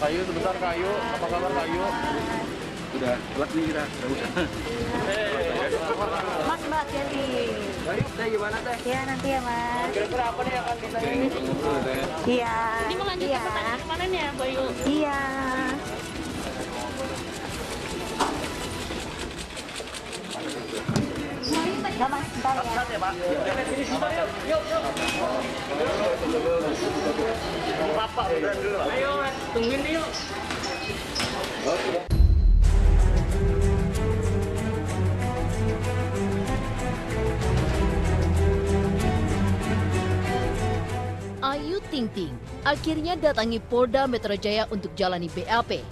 Kayu sebentar, Kayu. Apa kabar, Kayu? Udah telat nih kita. Udah. Mas, Mbak, hati-hati. Kayu, teh gimana teh? Ya, nanti ya, Mas. Kira-kira apa nih yang akan ditanyain? Ngobrol teh. Iya. Ini melanjutkan Iya. pertanyaan kemarin ya, Bayu? Iya. Nah, Mas, bentar ya. Ya, Pak. Bapak beneran dulu, Pak. Ayo, tungguin yuk. Ayu Ting Ting akhirnya datangi Polda Metro Jaya untuk jalani BAP.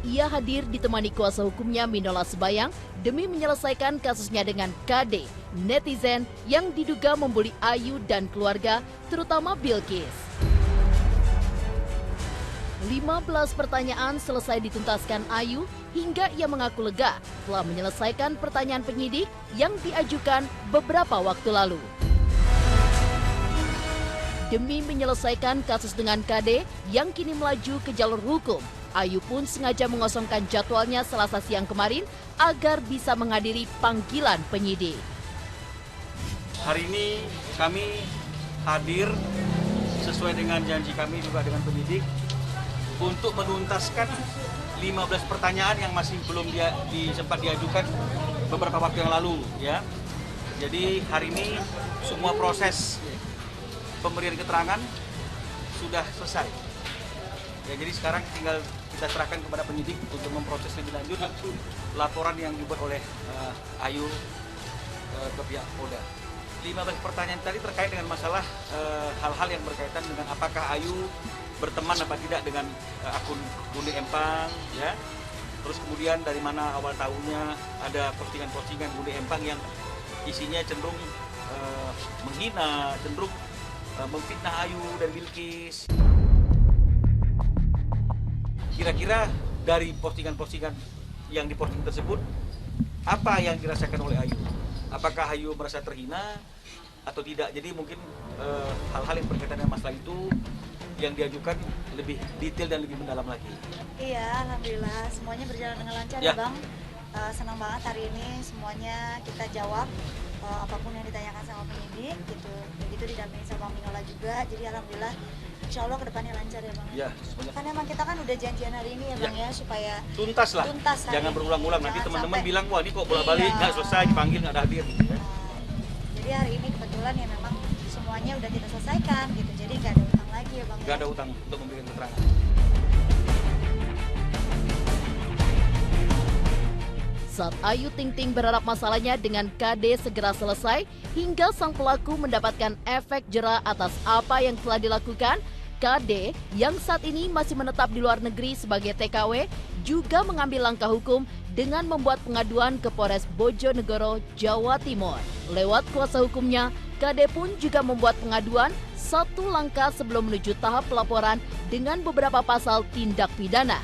Ia hadir ditemani kuasa hukumnya Minola Sebayang demi menyelesaikan kasusnya dengan KD, netizen yang diduga membuli Ayu dan keluarga, terutama Bilkis. 15 pertanyaan selesai dituntaskan Ayu hingga ia mengaku lega telah menyelesaikan pertanyaan penyidik yang diajukan beberapa waktu lalu. Demi menyelesaikan kasus dengan KD yang kini melaju ke jalur hukum, Ayu pun sengaja mengosongkan jadwalnya Selasa siang kemarin agar bisa menghadiri panggilan penyidik. Hari ini kami hadir sesuai dengan janji kami juga dengan penyidik untuk menuntaskan 15 pertanyaan yang masih belum sempat diajukan beberapa waktu yang lalu, ya. Jadi hari ini semua proses pemberian keterangan sudah selesai. Ya, jadi sekarang tinggal kita serahkan kepada penyidik untuk memproses lebih lanjut laporan yang dibuat oleh Ayu ke pihak Polda. 15 pertanyaan tadi terkait dengan masalah hal-hal yang berkaitan dengan apakah Ayu berteman apa tidak dengan akun Bunda Empang, ya. Terus kemudian dari mana awal tahunnya ada postingan-postingan Bunda Empang yang isinya cenderung menghina, cenderung memfitnah Ayu dan Bilkis. Kira-kira dari postingan-postingan yang diposting tersebut, apa yang dirasakan oleh Ayu? Apakah Ayu merasa terhina atau tidak? Jadi mungkin hal-hal yang berkaitan dengan masalah itu yang diajukan lebih detail dan lebih mendalam lagi. Iya, alhamdulillah semuanya berjalan dengan lancar Ya. ya, Bang. Senang banget hari ini semuanya kita jawab apapun yang ditanyakan sama penyidik gitu. Begitu didampingi sama Bang Minola juga. Jadi alhamdulillah insya Allah kedepannya lancar ya, Bang. Ya, semuanya. Kan emang kita kan udah janjian hari ini ya, Bang, ya supaya Tuntas lah, tuntas hari jangan ini. berulang-ulang. Nanti Jangan teman-teman sampai- bilang, wah ini kok bola-balik, Iya. nggak selesai, dipanggil, nggak ada hadir. Gitu, ya. Jadi hari ini kebetulan ya memang semuanya udah kita selesaikan gitu. Jadi nggak ada utang lagi ya, Bang. Nggak ya. ada utang untuk memberikan keterangan. Saat Ayu Ting Ting berharap masalahnya dengan KD segera selesai hingga sang pelaku mendapatkan efek jera atas apa yang telah dilakukan, KD yang saat ini masih menetap di luar negeri sebagai TKW juga mengambil langkah hukum dengan membuat pengaduan ke Polres Bojonegoro, Jawa Timur. Lewat kuasa hukumnya, KD pun juga membuat pengaduan satu langkah sebelum menuju tahap pelaporan dengan beberapa pasal tindak pidana.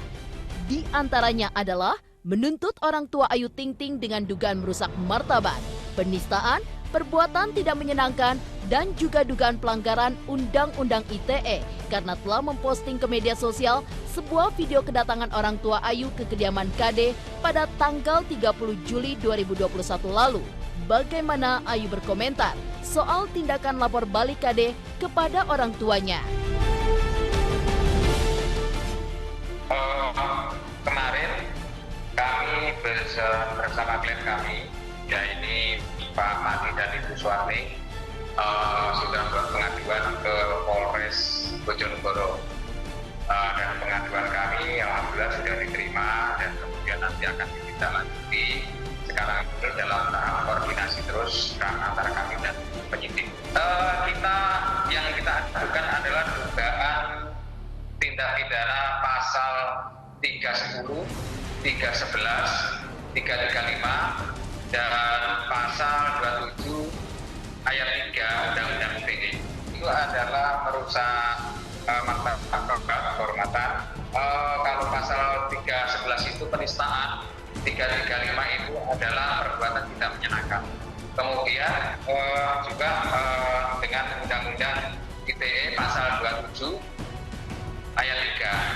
Di antaranya adalah menuntut orang tua Ayu Ting Ting dengan dugaan merusak martabat, penistaan, perbuatan tidak menyenangkan, dan juga dugaan pelanggaran Undang-Undang ITE karena telah memposting ke media sosial sebuah video kedatangan orang tua Ayu ke kediaman KD pada tanggal 30 Juli 2021 lalu. Bagaimana Ayu berkomentar soal tindakan lapor balik KD kepada orang tuanya? Kemarin kami bersama klien kami, ya ini Pak Mati dan Ibu Suami, sudah membuat pengaduan ke Polres Bojonegoro. Dan pengaduan kami alhamdulillah sudah diterima dan kemudian nanti akan ditindaklanjuti. Sekarang ini dalam tahap koordinasi terus antara kami dan penyidik. Yang kita ajukan adalah dugaan tindak pidana pasal 310, 311, 335 dan pasal 27 ayat 3 Undang-Undang ITE. Itu adalah merusak martabat kehormatan. Kalau pasal 311 itu penistaan, 335 itu adalah perbuatan tidak menyenangkan. Kemudian juga dengan Undang-Undang ITE pasal 27 ayat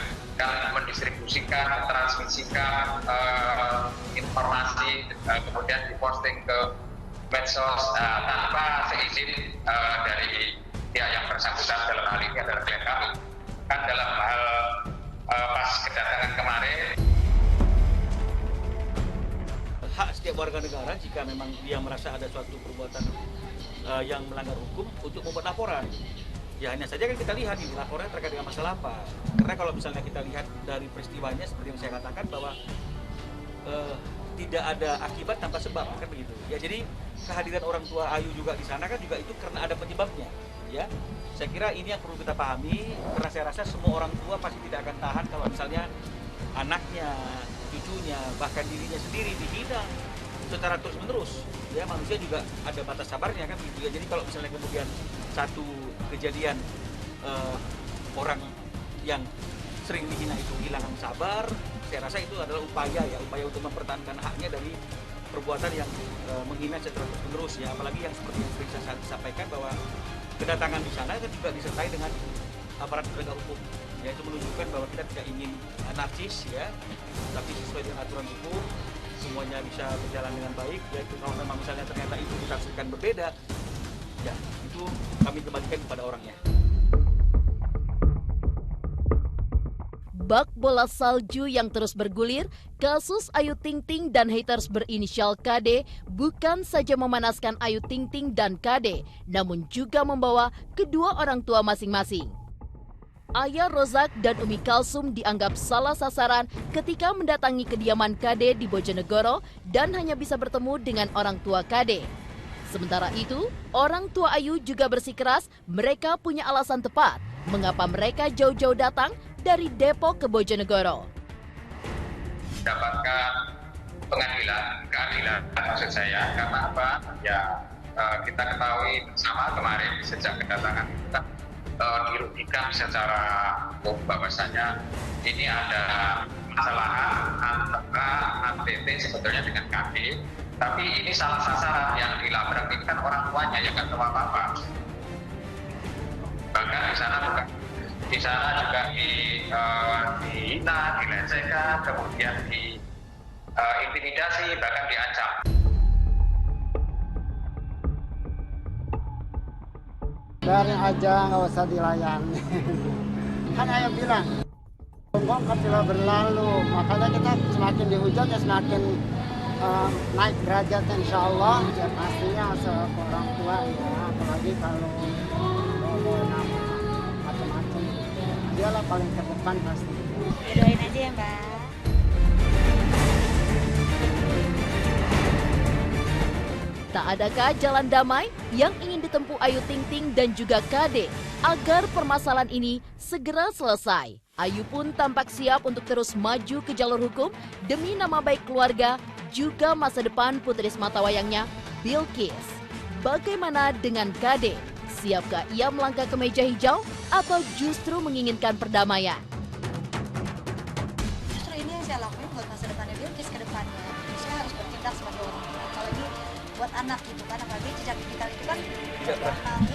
3 kan mendistribusikan, mentransmisikan informasi kemudian diposting ke medsos tanpa seizin dari pihak yang bersangkutan, dalam hal ini adalah klien kami. Kan dalam hal pas kedatangan kemarin, hak setiap warga negara jika memang dia merasa ada suatu perbuatan yang melanggar hukum untuk membuat laporan. Ya hanya saja kan kita lihat ini laporannya terkait dengan masalah apa. Karena kalau misalnya kita lihat dari peristiwanya seperti yang saya katakan bahwa tidak ada akibat tanpa sebab, kan begitu. Ya jadi kehadiran orang tua Ayu juga di sana kan juga itu karena ada penyebabnya. Ya, saya kira ini yang perlu kita pahami karena saya rasa semua orang tua pasti tidak akan tahan kalau misalnya anaknya, cucunya, bahkan dirinya sendiri dihina secara terus-menerus. Ya manusia juga ada batas sabarnya kan begitu ya. Jadi kalau misalnya kemudian satu kejadian orang yang sering dihina itu kehilangan sabar, saya rasa itu adalah upaya untuk mempertahankan haknya dari perbuatan yang menghina secara terus-menerus ya. Apalagi yang seperti yang sering saya sampaikan bahwa kedatangan di sana kan juga disertai dengan aparat penegak hukum. Ya itu menunjukkan bahwa kita tidak ingin narsis ya, tapi sesuai dengan aturan hukum semuanya bisa berjalan dengan baik. Ya itu kalau memang misalnya ternyata itu ditafsirkan berbeda, ya itu kami kembalikan kepada orangnya. Bak bola salju yang terus bergulir, kasus Ayu Ting Ting dan haters berinisial KD bukan saja memanaskan Ayu Ting Ting dan KD, namun juga membawa kedua orang tua masing-masing. Ayah Rozak dan Umi Kalsum dianggap salah sasaran ketika mendatangi kediaman KD di Bojonegoro dan hanya bisa bertemu dengan orang tua KD. Sementara itu, orang tua Ayu juga bersikeras mereka punya alasan tepat mengapa mereka jauh-jauh datang dari Depok ke Bojonegoro. Dapatkan keadilan maksud saya, karena apa? Ya kita ketahui bersama kemarin sejak kedatangan kita dirugikan secara hukum bahwasanya ini ada masalah antara ATT sebetulnya dengan KD, tapi ini salah sasaran yang dilabrak ini kan orang tuanya yang nggak tahu apa-apa. Bahkan di sana juga dihina, dilecehkan, kemudian diintimidasi, bahkan diancam. Biarin aja, nggak usah dilayani. Kan ayah bilang, bongkar sudah berlalu, makanya kita semakin dihujat ya semakin naik derajatnya insya Allah. Ya pastinya seorang tua ya, apalagi kalau bawa nama macam-macam, dialah paling terdepan pasti. Doain aja ya Mbak. Tak adakah jalan damai yang ingin ditempuh Ayu Ting Ting dan juga KD agar permasalahan ini segera selesai? Ayu pun tampak siap untuk terus maju ke jalur hukum demi nama baik keluarga juga masa depan putri sematawayangnya Bilqis. Bagaimana dengan KD? Siapkah ia melangkah ke meja hijau atau justru menginginkan perdamaian? Justru ini yang saya lakuin buat masa depannya Bilqis ke depannya. Saya harus bertindak sebagai orang tua. Kalau ini buat anak gitu kan, apalagi jejak digital itu kan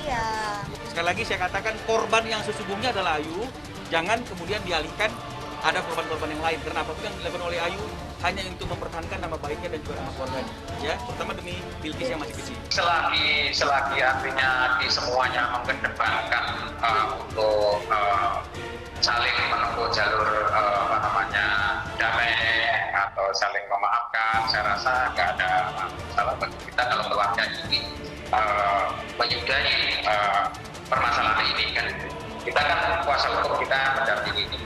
iya. Sekali lagi saya katakan korban yang sesungguhnya adalah Ayu, jangan kemudian dialihkan ada korban-korban yang lain, karena apapun yang dilakukan oleh Ayu hanya untuk mempertahankan nama baiknya dan juga nama keluarganya, ya, terutama demi Bilqis yang masih kecil. Selagi artinya di semuanya mengedepankan untuk saling menempuh jalur damai atau saling memaafkan, saya rasa nggak ada masalah bagi kita kalau keluarga ini menyudahi permasalahan ini kan. Kita kan kuasa hukum kita mendampingi ini.